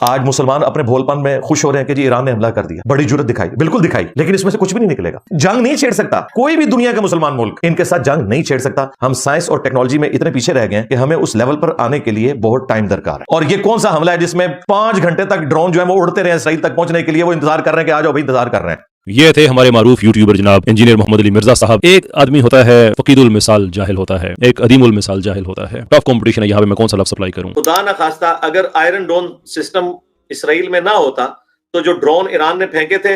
آج مسلمان اپنے بھولپن میں خوش ہو رہے ہیں کہ جی ایران نے حملہ کر دیا, بڑی جرت دکھائی, بالکل دکھائی, لیکن اس میں سے کچھ بھی نہیں نکلے گا. جنگ نہیں چھیڑ سکتا کوئی بھی دنیا کا مسلمان ملک, ان کے ساتھ جنگ نہیں چھیڑ سکتا. ہم سائنس اور ٹیکنالوجی میں اتنے پیچھے رہ گئے ہیں کہ ہمیں اس لیول پر آنے کے لیے بہت ٹائم درکار ہے. اور یہ کون سا حملہ ہے جس میں 5 گھنٹے تک ڈرون جو ہے وہ اڑتے رہے ہیں اسرائیل تک پہنچنے کے لیے, وہ انتظار کر رہے ہیں کہ آ جاؤ بھائی, انتظار کر رہے ہیں. یہ تھے ہمارے معروف یوٹیوبر جناب انجینئر محمد علی مرزا صاحب. ایک آدمی ہوتا ہے فقید المثال جاہل ہوتا ہے, ایک عدیم المثال جاہل ہوتا ہے. ٹف کمپٹیشن ہے یہاں پہ, میں کون سا لفظ اپلائی کروں. خدا نہ خواستہ اگر آئرن ڈوم سسٹم اسرائیل میں نہ ہوتا تو جو ڈرون ایران نے پھینکے تھے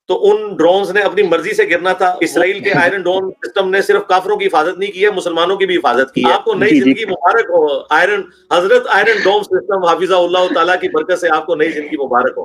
تو ان ڈرونز نے اپنی مرضی سے گرنا تھا. اسرائیل کے آئرن ڈوم سسٹم نے صرف کافروں کی حفاظت نہیں کی ہے, مسلمانوں کی بھی حفاظت کی ہے. آپ کو نئی زندگی مبارک ہو. حضرت آئرن ڈوم سسٹم حافظہ اللہ تعالیٰ کی برکت سے آپ کو نئی زندگی مبارک ہو.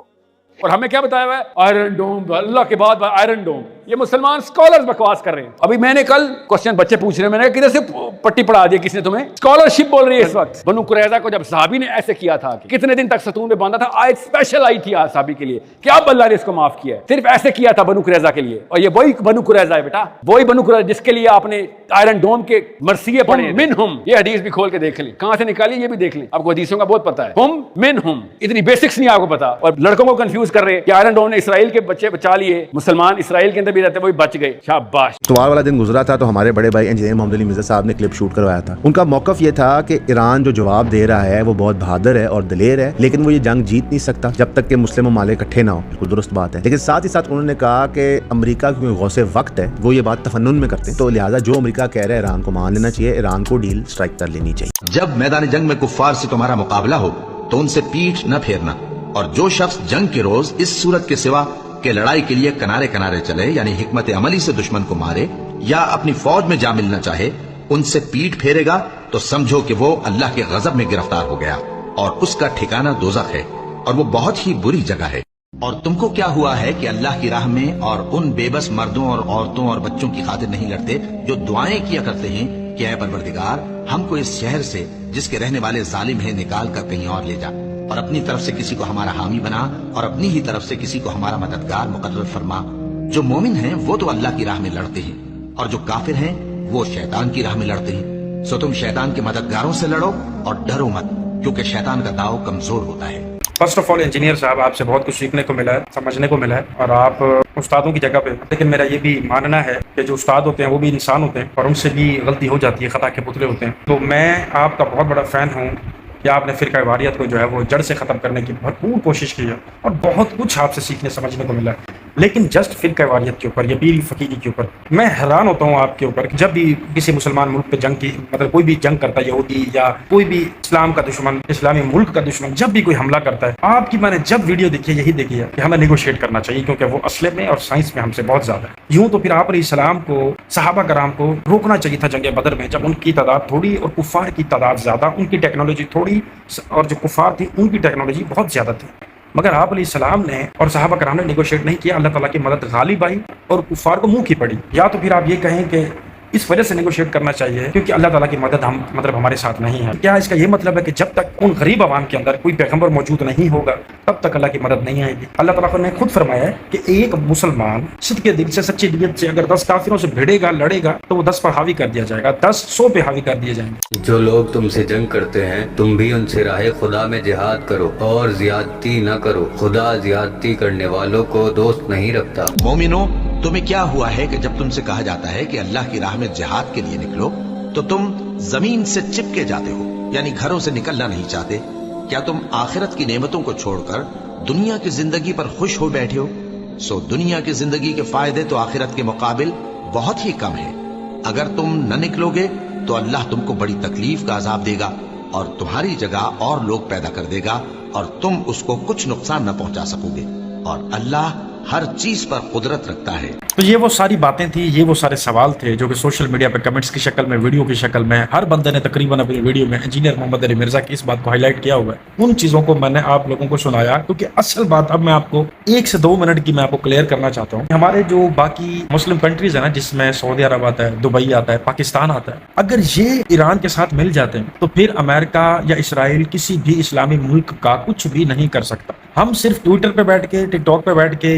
اور ہمیں کیا بتایا ہوا ہے؟ آئرن ڈوم, اللہ کے بعد آئرن ڈوم. یہ مسلمان اسکالرز بکواس کر رہے ہیں. ابھی میں نے کل کوشچن بچے پوچھ رہے ہیں, میں نے کدھر سے پٹی پڑھا دی کس نے تمہیں؟ اسکالرشپ بول رہی ہے اس وقت. بنو قریظہ کو جب صحابی نے ایسے کیا تھا کہ کتنے دن تک ستون میں باندھا تھا, آیت اسپیشل آئی تھی صحابی کے لیے کہ اب اللہ نے اس کو معاف کیا ہے. صرف ایسے کیا تھا بنو قریظہ کے لیے. اور یہ وہی بنو قریظہ ہے بیٹا, وہی بنو قریظہ جس کے لیے آپ نے آئرن ڈوم کے مرثیے پڑھے. منہم, یہ حدیث بھی کھول کے دیکھ لیں, کہاں سے نکالی یہ بھی دیکھ لیں, آپ کو حدیثوں کا بہت پتا ہے. ہم منہم, اتنی بیسکس نہیں آپ کو پتا, اور لڑکوں کو کنفیوز کر رہے کہ آئرن ڈوم نے اسرائیل کے بچے بچا لیے, مسلمان اسرائیل کے اندر بھی رہتے وہی بچ گئے. شاباش. اتوار والا دن گزرا تھا تو ہمارے بڑے بھائی انجینئر محمد علی مرزا صاحب نے کلپ شوٹ کروایا تھا. ان کا موقف یہ تھا کہ ایران جو جواب دے رہا ہے وہ بہت بہادر ہے اور دلیر ہے, لیکن وہ یہ جنگ جیت نہیں سکتا جب تک کہ مسلم ممالک اکٹھے نہ ہوں. بالکل درست بات ہے, لیکن ساتھ ہی ساتھ انہوں نے کہا کہ امریکہ کیونکہ غوث وقت ہے وہ یہ بات تفنن میں کرتے ہیں, تو لہٰذا جو امریکہ کہہ رہا ہے ایران کو مان لینا چاہیے, ایران کو ڈیل اسٹرائک کر لینی چاہیے. جب میدان جنگ میں کفار سے تمہارا مقابلہ ہو تو ان سے پیٹھ نہ پھیرنا, اور جو شخص جنگ کے روز اس صورت کے سوا کہ لڑائی کے لیے کنارے کنارے چلے, یعنی حکمت عملی سے دشمن کو مارے یا اپنی فوج میں جا ملنا چاہے, ان سے پیٹ پھیرے گا تو سمجھو کہ وہ اللہ کے غضب میں گرفتار ہو گیا, اور اس کا ٹھکانہ دوزخ ہے, اور وہ بہت ہی بری جگہ ہے. اور تم کو کیا ہوا ہے کہ اللہ کی راہ میں اور ان بے بس مردوں اور عورتوں اور بچوں کی خاطر نہیں لڑتے جو دعائیں کیا کرتے ہیں کہ اے پروردگار ہم کو اس شہر سے جس کے رہنے والے ظالم ہیں نکال کر کہیں اور لے جا, اور اپنی طرف سے کسی کو ہمارا حامی بنا, اور اپنی ہی طرف سے کسی کو ہمارا مددگار مقرر فرما. جو مومن ہیں وہ تو اللہ کی راہ میں لڑتے ہیں, اور جو کافر ہیں وہ شیطان کی راہ میں لڑتے ہیں. سو تم شیطان کے مددگاروں سے لڑو اور ڈرو مت, کیونکہ شیطان کا داؤ کمزور ہوتا ہے. فرسٹ آف آل انجینئر صاحب, آپ سے بہت کچھ سیکھنے کو ملا ہے, سمجھنے کو ملا ہے, اور آپ استادوں کی جگہ پہ. لیکن میرا یہ بھی ماننا ہے کہ جو استاد ہوتے ہیں وہ بھی انسان ہوتے ہیں, اور ان سے بھی غلطی ہو جاتی ہے, خطا کے پتلے ہوتے ہیں. تو میں آپ کا بہت بڑا فین ہوں کہ آپ نے فرقہ واریت کو جو ہے وہ جڑ سے ختم کرنے کی بھرپور کوشش کی ہے, اور بہت کچھ آپ سے سیکھنے سمجھنے کو ملا ہے. لیکن جسٹ فرقہ واریت کے اوپر یا پیر فقیری کے اوپر میں حیران ہوتا ہوں آپ کے اوپر کہ جب بھی کسی مسلمان ملک پہ جنگ کی مطلب کوئی بھی جنگ کرتا ہے, یہودی یا کوئی بھی اسلام کا دشمن, اسلامی ملک کا دشمن, جب بھی کوئی حملہ کرتا ہے, آپ کی میں نے جب ویڈیو دیکھی یہی دیکھی ہے کہ ہمیں نیگوشیٹ کرنا چاہیے, کیونکہ وہ اسلحے میں اور سائنس میں ہم سے بہت زیادہ ہے. یوں تو پھر آپ علیہ السلام کو, صحابہ کرام کو روکنا چاہیے تھا جنگ بدر میں, جب ان کی تعداد تھوڑی اور کفار کی تعداد زیادہ, ان کی ٹیکنالوجی تھوڑی اور جو کفار تھی ان کی ٹیکنالوجی بہت زیادہ تھی. مگر آپ علیہ السلام نے اور صحابہ کرام نے نیگوشیٹ نہیں کیا, اللہ تعالیٰ کی مدد غالب آئی اور کفار کو منہ کی پڑی. یا تو پھر آپ یہ کہیں کہ اس وجہ سے نیگوشیٹ کرنا چاہیے کیونکہ اللہ تعالیٰ کی مدد ہمارے ساتھ نہیں ہے. کیا اس کا یہ مطلب ہے کہ جب تک ان غریب عوام کے اندر کوئی پیغمبر موجود نہیں ہوگا تب تک اللہ کی مدد نہیں آئے گی؟ اللہ تعالیٰ نے خود فرمایا ہے کہ ایک مسلمان صدقے دل سے, سچی نیت سے اگر 10 کافروں سے بھیڑے گا, لڑے گا, تو وہ 10 پر حاوی کر دیا جائے گا, 10 100 پہ حاوی کر دیے جائیں گے. جو لوگ تم سے جنگ کرتے ہیں تم بھی ان سے راہ خدا میں جہاد کرو اور زیادتی نہ کرو, خدا زیادتی کرنے والوں کو دوست نہیں رکھتا. مومنو, تمہیں کیا ہوا ہے کہ جب تم سے کہا جاتا ہے کہ اللہ کی راہ میں جہاد کے لیے نکلو تو تم زمین سے چپکے جاتے ہو, یعنی گھروں سے نکلنا نہیں چاہتے؟ کیا تم آخرت کی نعمتوں کو چھوڑ کر دنیا کی زندگی پر خوش ہو بیٹھے ہو؟ سو دنیا کی زندگی کے فائدے تو آخرت کے مقابل بہت ہی کم ہیں. اگر تم نہ نکلو گے تو اللہ تم کو بڑی تکلیف کا عذاب دے گا, اور تمہاری جگہ اور لوگ پیدا کر دے گا, اور تم اس کو کچھ نقصان نہ پہنچا سکو گے, اور اللہ ہر چیز پر قدرت رکھتا ہے. تو یہ وہ ساری باتیں تھی, یہ وہ سارے سوال تھے جو کہ سوشل میڈیا پہ کمنٹس کی شکل میں, ویڈیو کی شکل میں ہر بندے نے تقریباً اپنی ویڈیو میں انجینئر محمد علی مرزا کی اس بات کو ہائی لائٹ کیا ہوا ہے. ان چیزوں کو میں نے آپ لوگوں کو سنایا کیونکہ اصل بات اب میں آپ کو 1 سے 2 منٹ کی میں آپ کو کلیئر کرنا چاہتا ہوں. ہمارے جو باقی مسلم کنٹریز ہیں نا, جس میں سعودی عرب آتا ہے, دبئی آتا ہے, پاکستان آتا ہے, اگر یہ ایران کے ساتھ مل جاتے ہیں تو پھر امریکہ یا اسرائیل کسی بھی اسلامی ملک کا کچھ بھی نہیں کر سکتا. ہم صرف ٹویٹر پہ بیٹھ کے, ٹک ٹاک پہ بیٹھ کے,